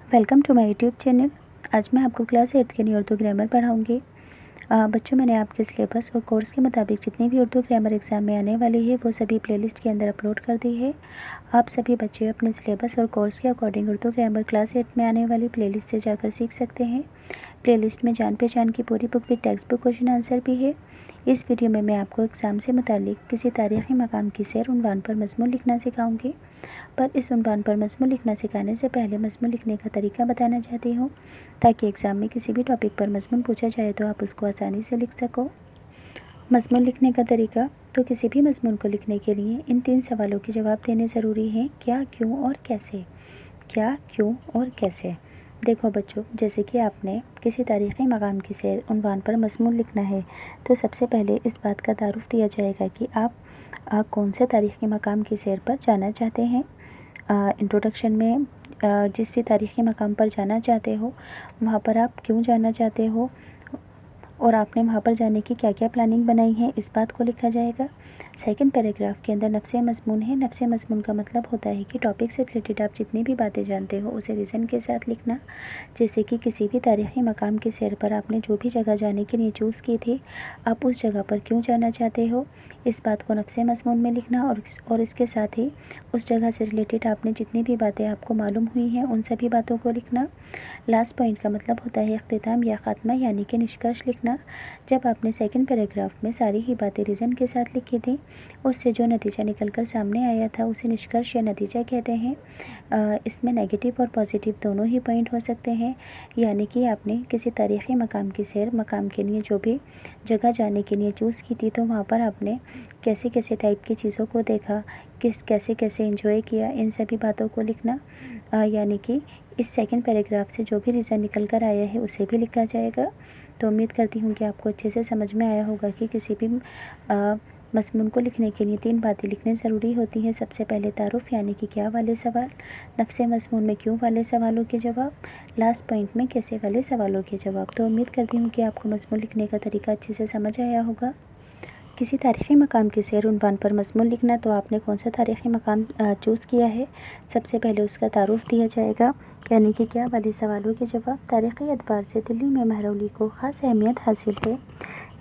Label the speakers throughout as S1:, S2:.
S1: Welcome to my YouTube channel. आज मैं आपको क्लास 8 के लिए उर्दू ग्रामर पढ़ाऊँगी। बच्चों, मैंने आपके सिलेबस और कोर्स के मुताबिक जितनी भी उर्दू ग्रामर एग्ज़ाम में आने वाली है वो सभी प्लेलिस्ट के अंदर अपलोड कर दी है। आप सभी बच्चे अपने सिलेबस और कोर्स के अकॉर्डिंग उर्दू ग्रामर क्लास 8 में आने वाली प्लेलिस्ट से जाकर सीख सकते हैं। प्लेलिस्ट में जान पहचान की पूरी बुक भी, टेक्स्ट बुक, क्वेश्चन आंसर भी है। इस वीडियो में मैं आपको एग्ज़ाम से मुतालिक किसी तारीख़ी मकाम की सैर उन्वान पर मज़मून लिखना सिखाऊंगी। पर इस उन्वान पर मज़मून लिखना सिखाने से पहले मज़मून लिखने का तरीका बताना चाहती हूँ, ताकि एग्ज़ाम में किसी भी टॉपिक पर मज़मून पूछा जाए तो आप उसको आसानी से लिख सको। मज़मून लिखने का तरीका। तो किसी भी मज़मून को लिखने के लिए इन 3 सवालों के जवाब देने ज़रूरी हैं: क्या, क्यों और कैसे। क्या, क्यों और कैसे। देखो बच्चों, जैसे कि आपने किसी तारीख़ी मकाम की सैर उन्वान पर मज़मून लिखना है, तो सबसे पहले इस बात का तारुफ़ दिया जाएगा कि आप कौन से तारीख़ी मकाम की सैर पर जाना चाहते हैं। इंट्रोडक्शन में जिस भी तारीख़ी मकाम पर जाना चाहते हो वहाँ पर आप क्यों जाना चाहते हो और आपने वहाँ पर जाने की क्या क्या प्लानिंग बनाई है, इस बात को लिखा जाएगा। सेकंड पैराग्राफ के अंदर नफ्से मज़मून है। नफ्से मज़मून का मतलब होता है कि टॉपिक से रिलेटेड आप जितनी भी बातें जानते हो उसे रीज़न के साथ लिखना। जैसे कि किसी भी तारीख़ी मकाम की सैर पर आपने जो भी जगह जाने के लिए चूज़ की थी, आप उस जगह पर क्यों जाना चाहते हो, इस बात को नफ्से मज़मून में लिखना। और इसके साथ ही उस जगह से रिलेटेड आपने जितनी भी बातें आपको मालूम हुई हैं उन सभी बातों को लिखना। लास्ट पॉइंट का मतलब होता है इख्तिताम या ख़ात्मा, यानी कि निष्कर्ष लिखना। जब आपने सेकंड पैराग्राफ में सारी ही बातें रीज़न के साथ लिखी थी, उससे जो नतीजा निकल कर सामने आया था उसे निष्कर्ष या नतीजा कहते हैं। इसमें नेगेटिव और पॉजिटिव दोनों ही पॉइंट हो सकते हैं, यानी कि आपने किसी तारीख़ी मकाम की सैर मकाम के लिए जो भी जगह जाने के लिए चूज़ की थी, तो वहाँ पर आपने कैसे कैसे टाइप की चीज़ों को देखा, कैसे कैसे एंजॉय किया, इन सभी बातों को लिखना। यानी कि इस सेकंड पैराग्राफ से जो भी रीज़न निकल कर आया है उसे भी लिखा जाएगा। तो उम्मीद करती हूँ कि आपको अच्छे से समझ में आया होगा कि किसी भी मज़मून को लिखने के लिए 3 बातें लिखनी ज़रूरी होती हैं। सबसे पहले तारुफ़, यानी कि क्या वाले सवाल, नफ्से मज़मून में क्यों वाले सवालों के जवाब, लास्ट पॉइंट में कैसे वाले सवालों के जवाब। तो उम्मीद करती हूँ कि आपको मज़मून लिखने का तरीका अच्छे से समझ आया होगा। किसी तारीख़ी मकाम की सैर उन्वान पर मज़मून लिखना, तो आपने कौन सा तारीख़ी मकाम चूज़ किया है, सबसे पहले उसका तारुफ़ दिया जाएगा, यानी कि क्या वाले सवालों के जवाब। तारीख़ी एतबार से दिल्ली में महरौली को ख़ास अहमियत हासिल है।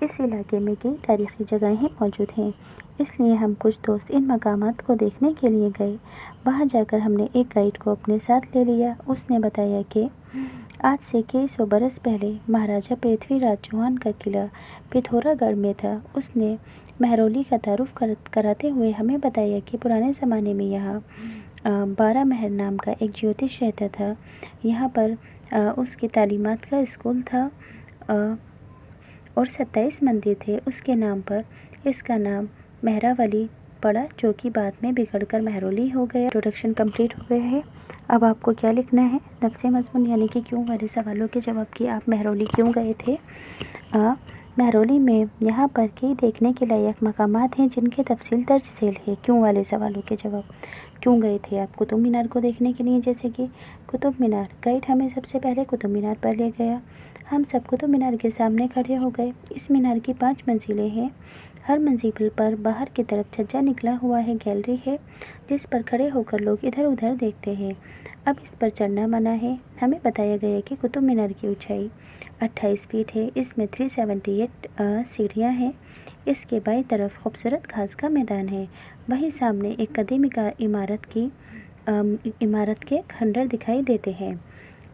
S1: इस इलाके में कई तारीख़ी जगहें मौजूद हैं, इसलिए हम कुछ दोस्त इन मकामात को देखने के लिए गए। वहाँ जाकर हमने एक गाइड को अपने साथ ले लिया। उसने बताया कि आज से कई सौ बरस पहले महाराजा पृथ्वीराज चौहान का किला पिथौरागढ़ में था। उसने महरौली का तारुफ कराते हुए हमें बताया कि पुराने ज़माने में यहाँ 12 महर नाम का एक ज्योतिष रहता था। यहाँ पर उसकी तालीमात का स्कूल था और 27 मंदिर थे उसके नाम पर। इसका नाम महरावली पड़ा, जो कि बाद में बिगड़कर महरौली हो गया। इंट्रोडक्शन कंप्लीट हो गया है। अब आपको क्या लिखना है, नफ्से मज़मून यानी कि क्यों वाले सवालों के जवाब कि आप महरौली क्यों गए थे। महरौली में यहाँ पर कई देखने के लायक मकामात हैं जिनके तफसील दर्ज झेल है। क्यों वाले सवालों के जवाब। क्यों गए थे आप कुतुब मीनार को देखने के लिए, जैसे कि कुतुब मीनार। गाइड हमें सबसे पहले कुतुब मीनार पर ले गया। हम सब कुतुब मीनार के सामने खड़े हो गए। इस मीनार की 5 मंजिलें हैं। हर मंजिल पर बाहर की तरफ छज्जा निकला हुआ है, गैलरी है जिस पर खड़े होकर लोग इधर उधर देखते हैं। अब इस पर चढ़ना मना है। हमें बताया गया कि कुतुब मीनार की ऊंचाई 28 फीट है। इसमें 378 सीढ़ियाँ हैं। इसके बाईं तरफ खूबसूरत घास का मैदान है। वहीं सामने एक कदीम इमारत के खंडर दिखाई देते हैं।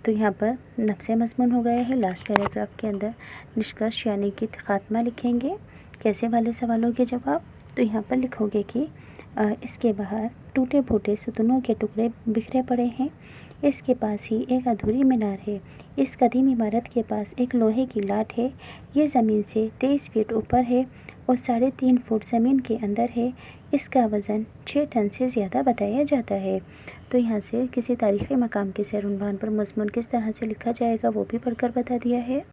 S1: तो यहाँ पर नफ्से मज़मून हो गए हैं। लास्ट पैराग्राफ के अंदर निष्कर्ष यानी कि ख़ात्मा लिखेंगे, कैसे वाले सवालों के जवाब। तो यहाँ पर लिखोगे कि इसके बाहर टूटे फूटे सुतूनों के टुकड़े बिखरे पड़े हैं। इसके पास ही एक अधूरी मीनार है। इस कदीम इमारत के पास एक लोहे की लाट है। ये ज़मीन से 23 फीट ऊपर है और 3.5 फुट ज़मीन के अंदर है। इसका वज़न 6 टन से ज़्यादा बताया जाता है। तो यहाँ से किसी तारीख़ी मकाम के सैर उन्वान पर मज़मून किस तरह से लिखा जाएगा वो भी पढ़कर बता दिया है।